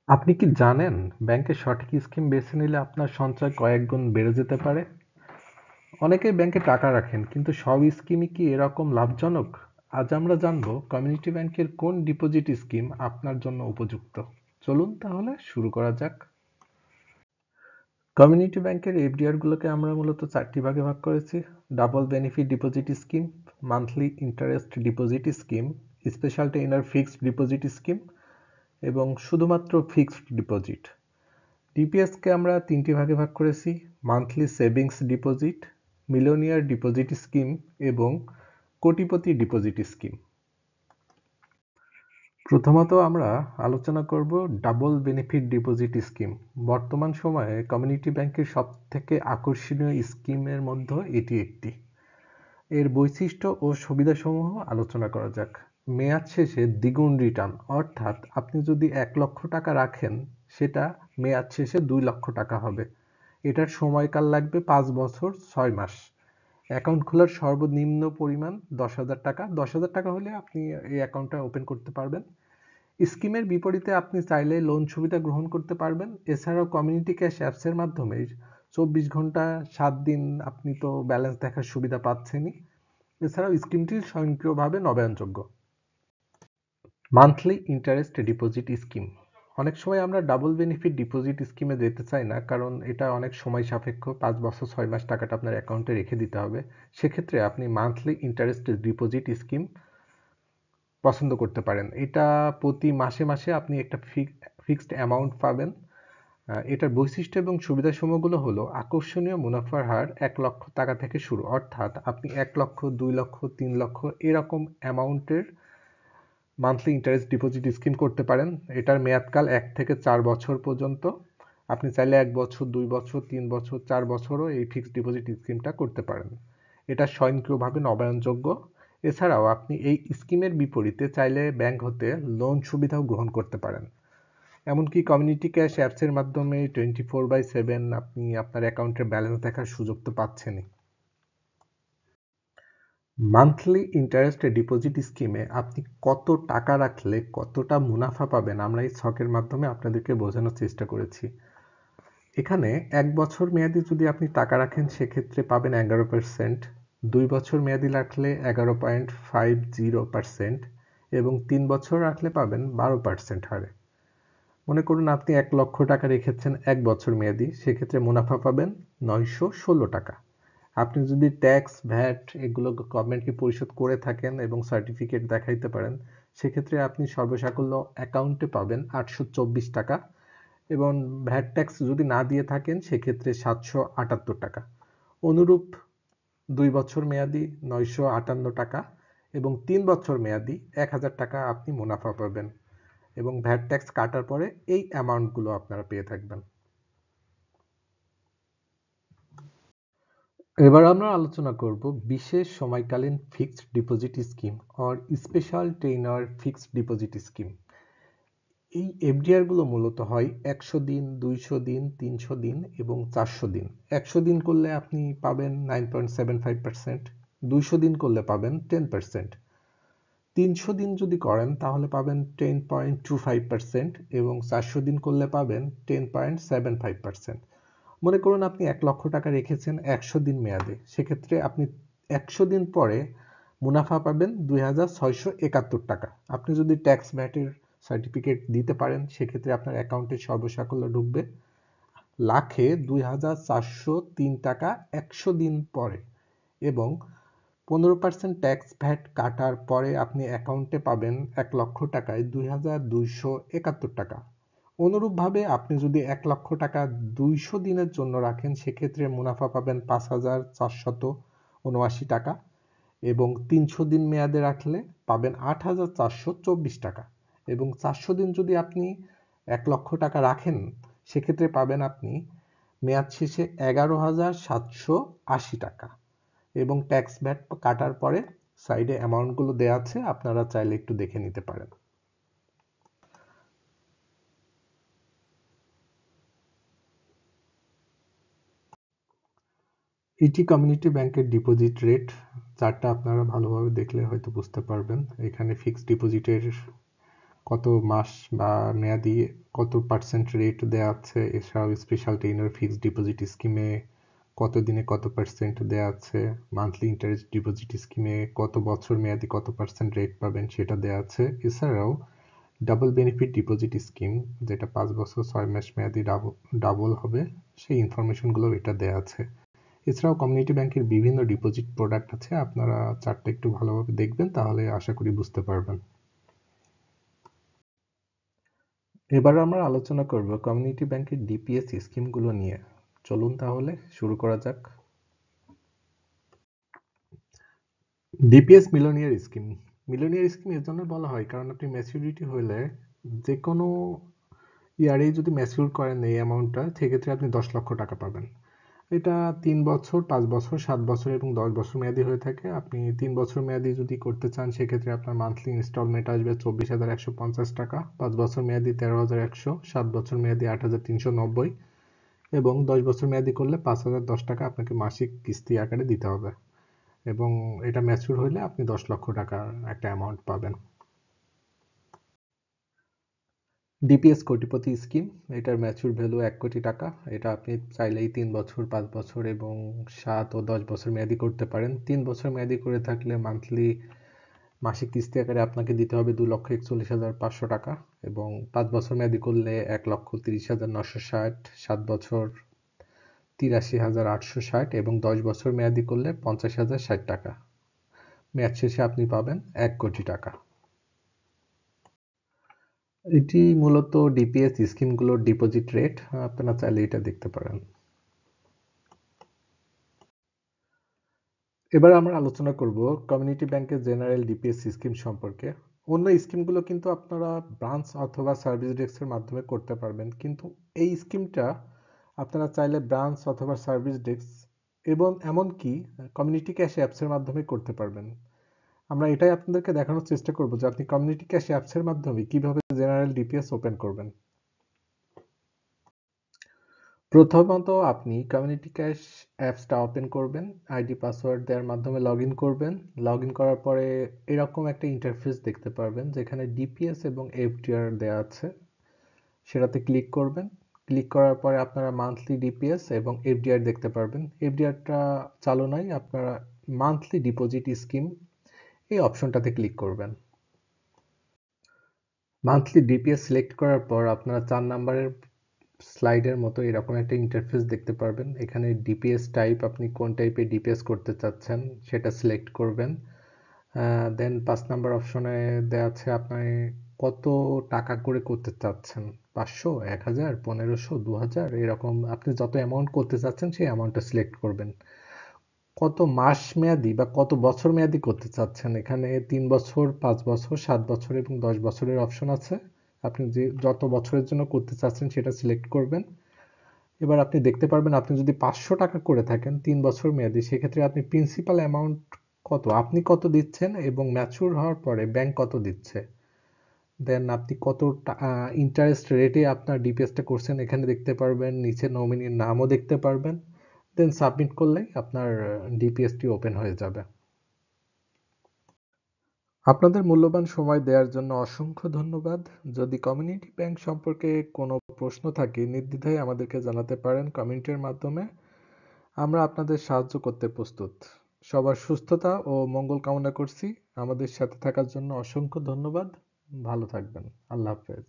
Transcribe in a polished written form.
আপনি কি জানেন ব্যাংকের সঠিক স্কিম বেছে নিলে আপনার সঞ্চয় কয়েক গুণ বেড়ে যেতে পারে? অনেকেই ব্যাংকে টাকা রাখেন কিন্তু সব স্কিমই কি এরকম লাভজনক? আজ আমরা জানবো কমিউনিটি ব্যাংকের কোন ডিপোজিট স্কিম আপনার জন্য উপযুক্ত। চলুন তাহলে শুরু করা যাক। কমিউনিটি ব্যাংকের এফডিআর গুলোকে আমরা মূলত চারটি ভাগে ভাগ করেছি: double benefit deposit scheme, monthly interest deposit scheme, special tenure fixed deposit scheme এবং শুধুমাত্র ফিক্সড ডিপোজিট। ডিপিএসকে আমরা তিনটি ভাগে ভাগ করেছি: monthly savings deposit, millionaire deposit scheme এবং কোটিপতি ডিপোজিট স্কিম। প্রথমত আমরা আলোচনা করব ডাবল বেনিফিট ডিপোজিট স্কিম। বর্তমান সময়ে কমিউনিটি ব্যাংকের সবথেকে আকর্ষণীয় স্কিমের মধ্যে এটি একটি। এর বৈশিষ্ট্য ও সুবিধাসমূহ আলোচনা করা যাক। মেয়াদ শেষে দ্বিগুণ রিটার্ন, অর্থাৎ আপনি যদি ১ লক্ষ টাকা রাখেন সেটা মেয়াদ শেষে ২ লক্ষ টাকা হবে। এটার সময়কাল লাগবে ৫ বছর ৬ মাস। অ্যাকাউন্ট খোলার সর্বনিম্ন পরিমাণ ১০,০০০ টাকা। ১০,০০০ টাকা হলে আপনি এই অ্যাকাউন্টটা ওপেন করতে পারবেন। স্কিমের বিপরীতে আপনি চাইলে লোন সুবিধা গ্রহণ করতে পারবেন। এছাড়াও কমিউনিটি ক্যাশ অ্যাপসের মাধ্যমে ২৪ ঘন্টা ৭ দিন আপনি তো ব্যালেন্স দেখার সুবিধা পাচ্ছেনই। এছাড়াও স্কিমটি স্বয়ংক্রিয়ভাবে নবায়নযোগ্য। Monthly interest deposit scheme. অনেক সময় আমরা ডাবল বেনিফিট ডিপোজিট স্কিমে যেতে চাই না, কারণ এটা অনেক সময় সাপেক্ষ। ৫ বছর ৬ মাস টাকাটা আপনার অ্যাকাউন্টে রেখে দিতে হবে। সেক্ষেত্রে আপনি মান্থলি ইন্টারেস্ট ডিপোজিট স্কিম পছন্দ করতে পারেন। এটা প্রতি মাসে মাসে আপনি একটা ফিক্সড অ্যামাউন্ট পাবেন। এটার বৈশিষ্ট্য এবং সুবিধাসমূহগুলো হলো: আকর্ষণীয় মুনাফার হার ১ লক্ষ টাকা থেকে শুরু, অর্থাৎ আপনি ১ লক্ষ, ২ লক্ষ, ৩ লক্ষ এরকম অ্যামাউন্টের মান্থলি ইন্টারেস্ট ডিপোজিট স্কিম করতে পারেন। এটার মেয়াদকাল ১ থেকে ৪ বছর পর্যন্ত। আপনি চাইলে ১ বছর, ২ বছর, ৩ বছর, ৪ বছরও এই ফিক্সড ডিপোজিট স্কিমটা করতে পারেন। এটা স্বয়ংক্রিয়ভাবে নবায়নযোগ্য। এছাড়াও আপনি এই স্কিমের বিপরীতে চাইলে ব্যাংক হতে লোন সুবিধাও গ্রহণ করতে পারেন। এমনকি কমিউনিটি ক্যাশ অ্যাপসের মাধ্যমে 24/7 আপনি আপনার অ্যাকাউন্টের ব্যালেন্স দেখার সুযোগ তো পাচ্ছেনই। মান্থলি ইন্টারেস্ট ডিপোজিট স্কিমে আপনি কত টাকা রাখলে কতটা মুনাফা পাবেন আমরা এই ছকের মাধ্যমে আপনাদেরকে বোঝানোর চেষ্টা করেছি। এখানে ১ বছর মেয়াদি যদি আপনি টাকা রাখেন সেক্ষেত্রে পাবেন ১১%, ২ বছর মেয়াদি রাখলে ১১.৫০% এবং ৩ বছর রাখলে পাবেন ১২% হারে। মনে করুন আপনি ১ লক্ষ টাকা রেখেছেন ১ বছর মেয়াদি, সেক্ষেত্রে মুনাফা পাবেন ৯১৬ টাকা। আপনি যদি ট্যাক্স, ভ্যাট এগুলো গভর্নমেন্টকে পরিশোধ করে থাকেন এবং সার্টিফিকেট দেখাইতে পারেন, সেক্ষেত্রে আপনি সর্বসাকুল্য অ্যাকাউন্টে পাবেন ৮২৪ টাকা এবং ভ্যাট ট্যাক্স যদি না দিয়ে থাকেন সেক্ষেত্রে ৭৭৮ টাকা। অনুরূপ ২ বছর মেয়াদি ৯৫৮ টাকা এবং ৩ বছর মেয়াদি ১,০০০ টাকা আপনি মুনাফা পাবেন এবং ভ্যাট ট্যাক্স কাটার পরে এই অ্যামাউন্টগুলো আপনারা পেয়ে থাকবেন। এবার আমরা আলোচনা করব বিশেষ সময়কালীন fixed deposit scheme or special tenure fixed deposit scheme. এই এফডিআর গুলো মূলত হয় ১০০ দিন, ২০০ দিন, ৩০০ দিন এবং ৪০০ দিন। ১০০ দিন করলে আপনি পাবেন 9.75%, ২০০ দিন করলে পাবেন 10%, ৩০০ দিন যদি করেন তাহলে পাবেন 10.25% এবং ৪০০ দিন করলে পাবেন 10.75%। মনে করুন আপনি ১ লক্ষ টাকা রেখেছেন ১০০ দিন মেয়াদে, সেক্ষেত্রে আপনি ১০০ দিন পরে মুনাফা পাবেন ২,৬৭১ টাকা। আপনি যদি ট্যাক্স ভ্যাটের সার্টিফিকেট দিতে পারেন সেক্ষেত্রে আপনার অ্যাকাউন্টে সর্বসাকুল্য ঢুকবে লাখে ২,৪০৩ টাকা ১০০ দিন পরে এবং ১৫% ট্যাক্স ভ্যাট কাটার পরে আপনি অ্যাকাউন্টে পাবেন ১ লক্ষ টাকায় ২,২৭১ টাকা। অনুরূপভাবে আপনি যদি ১ লক্ষ টাকা ২০০ দিনের জন্য রাখেন সেক্ষেত্রে মুনাফা পাবেন ৫,৪৭৯ টাকা এবং ৩০০ দিন মেয়াদে রাখলে পাবেন ৮,৪২৪ টাকা এবং ৪০০ দিন যদি আপনি ১ লক্ষ টাকা রাখেন সেক্ষেত্রে পাবেন আপনি মেয়াদ শেষে ১১,৭৮০ টাকা এবং ট্যাক্স ভ্যাট কাটার পরে সাইডে অ্যামাউন্টগুলো দেওয়া আছে, আপনারা চাইলে একটু দেখে নিতে পারেন। এটি কমিউনিটি ব্যাংকের ডিপোজিট রেট। চার্টটা আপনারা ভালোভাবে দেখলে হয়তো বুঝতে পারবেন। এখানে ফিক্সড ডিপোজিটের কত মাস বা মেয়াদি কত পার্সেন্ট রেট দেওয়া আছে, এছাড়াও স্পেশাল টেইনার ফিক্সড ডিপোজিট স্কিমে কত দিনে কত পার্সেন্ট দেওয়া আছে, মান্থলি ইন্টারেস্ট ডিপোজিট স্কিমে কত বছর মেয়াদি কত পার্সেন্ট রেট পাবেন সেটা দেওয়া আছে। এছাড়াও ডাবল বেনিফিট ডিপোজিট স্কিম, যেটা 5 বছর 6 মাস মেয়াদি ডাবল হবে, সেই ইনফরমেশনগুলো এটা দেওয়া আছে। এছাড়াও কমিউনিটি ব্যাংকের বিভিন্ন ডিপোজিট প্রোডাক্ট আছে, আপনারা চার্টটা একটু ভালোভাবে দেখবেন, তাহলে আশা করি বুঝতে পারবেন। এবার আমরা আলোচনা করব কমিউনিটি ব্যাংকের ডিপিএস স্কিমগুলো নিয়ে। চলুন তাহলে শুরু করা যাক। DPS মিলনিয়ার scheme. মিলনিয়ার স্কিম এর জন্য বলা হয় কারণ আপনি ম্যাচুরিটি হলে যে কোনো ইয়ারে যদি ম্যাচিউর করেন এই অ্যামাউন্টটা, সেক্ষেত্রে আপনি 10 লক্ষ টাকা পাবেন। এটা 3 বছর, 5 বছর, 7 বছর এবং 10 বছর মেয়াদি হয়ে থাকে। আপনি 3 বছর মেয়াদি যদি করতে চান, সেক্ষেত্রে আপনার মান্থলি ইনস্টলমেন্ট আসবে 24,150 টাকা, 5 বছর মেয়াদি 13,100, 7 বছর মেয়াদি 8,390 এবং 10 বছর মেয়াদি করলে 5,010 টাকা আপনাকে মাসিক কিস্তি আকারে দিতে হবে। এবং এটা ম্যাচিউর হলে আপনি 10 লক্ষ টাকার একটা অ্যামাউন্ট পাবেন। ডিপিএস কোটিপতি স্কিম, এটার ম্যাচিউর ভ্যালু 1 কোটি টাকা। এটা আপনি চাইলেই 3 বছর, 5 বছর এবং 7 ও 10 বছর মেয়াদি করতে পারেন। 3 বছর মেয়াদি করে থাকলে মান্থলি মাসিক কিস্তি আকারে আপনাকে দিতে হবে 2,41,500 টাকা এবং 5 বছর মেয়াদি করলে 1,30,960, 7 বছর 83,860 এবং 10 বছর মেয়াদি করলে 50,060 টাকা। মেয়াদ শেষে আপনি পাবেন 1 কোটি টাকা। এটি মূলত ডিপিএস স্কিমগুলোর ডিপোজিট রেট, আপনারা চাইলে এটা দেখতে পারেন। এবার আমরা আলোচনা করব কমিউনিটি ব্যাংকের জেনারেল ডিপিএস স্কিম সম্পর্কে। অন্য স্কিমগুলো কিন্তু আপনারা ব্রাঞ্চ অথবা সার্ভিস ডেস্কের মাধ্যমে করতে পারবেন, কিন্তু এই স্কিমটা আপনারা চাইলে ব্রাঞ্চ অথবা সার্ভিস ডেস্ক এবং এমনকি কমিউনিটি ক্যাশ অ্যাপসের মাধ্যমে করতে পারবেন। আমরা এটাই আপনাদেরকে দেখানোর চেষ্টা করব যে আপনি কমিউনিটি ক্যাশ অ্যাপসের মাধ্যমে কিভাবে জেনারেল ডিপিএস ওপেন করবেন। প্রথমত আপনি কমিউনিটি ক্যাশ অ্যাপসটা ওপেন করবেন, আইডি পাসওয়ার্ড দেওয়ার মাধ্যমে লগ ইন করবেন। লগ ইন করার পরে এরকম একটা ইন্টারফেস দেখতে পারবেন যেখানে ডিপিএস এবং এফডিআর দেওয়া আছে, সেটাতে ক্লিক করবেন। ক্লিক করার পরে আপনারা মান্থলি ডিপিএস এবং এফডিআর দেখতে পারবেন। এফডিআরটা চালু নাই, আপনারা মান্থলি ডিপোজিট স্কিম এই অপশনটাতে ক্লিক করবেন। মান্থলি ডিপিএস সিলেক্ট করার পর আপনারা 4 নাম্বারের স্লাইডের মতো এরকম একটা ইন্টারফেস দেখতে পারবেন। এখানে ডিপিএস টাইপ, আপনি কোন টাইপের ডিপিএস করতে চাচ্ছেন সেটা সিলেক্ট করবেন। দেন 5 নাম্বার অপশনে দেওয়া আছে আপনি কত টাকা করে করতে চাচ্ছেন, 500, 1000, 1500, 2000, এরকম আপনি যত অ্যামাউন্ট করতে চাচ্ছেন সেই অ্যামাউন্টটা সিলেক্ট করবেন। কত মাস মেয়াদি বা কত বছর মেয়াদি করতে চাচ্ছেন, এখানে 3 বছর, 5 বছর, 7 বছর এবং 10 বছরের অপশন আছে। আপনি যে যত বছরের জন্য করতে চাচ্ছেন সেটা সিলেক্ট করবেন। এবার আপনি দেখতে পারবেন আপনি যদি 500 টাকা করে থাকেন 3 বছর মেয়াদি, সেক্ষেত্রে আপনি প্রিন্সিপাল অ্যামাউন্ট কত, আপনি কত দিচ্ছেন এবং ম্যাচিউর হওয়ার পরে ব্যাংক কত দিচ্ছে, দেন আপনি কত ইন্টারেস্ট রেটে আপনার ডিপিএসটা করছেন এখানে দেখতে পারবেন, নিচে নমিনির নামও দেখতে পারবেন। দেন সাবমিট করলেই আপনার ডিপিএসটি ওপেন হয়ে যাবে। আপনাদের মূল্যবান সময় দেওয়ার জন্য অসংখ্য ধন্যবাদ। যদি কমিউনিটি ব্যাংক সম্পর্কে কোনো প্রশ্ন থাকে নির্দ্বিধায় আমাদেরকে জানাতে পারেন কমেন্টের মাধ্যমে, আমরা আপনাদের সাহায্য করতে প্রস্তুত। সবার সুস্থতা ও মঙ্গল কামনা করছি। আমাদের সাথে থাকার জন্য অসংখ্য ধন্যবাদ। ভালো থাকবেন। আল্লাহ হাফেজ।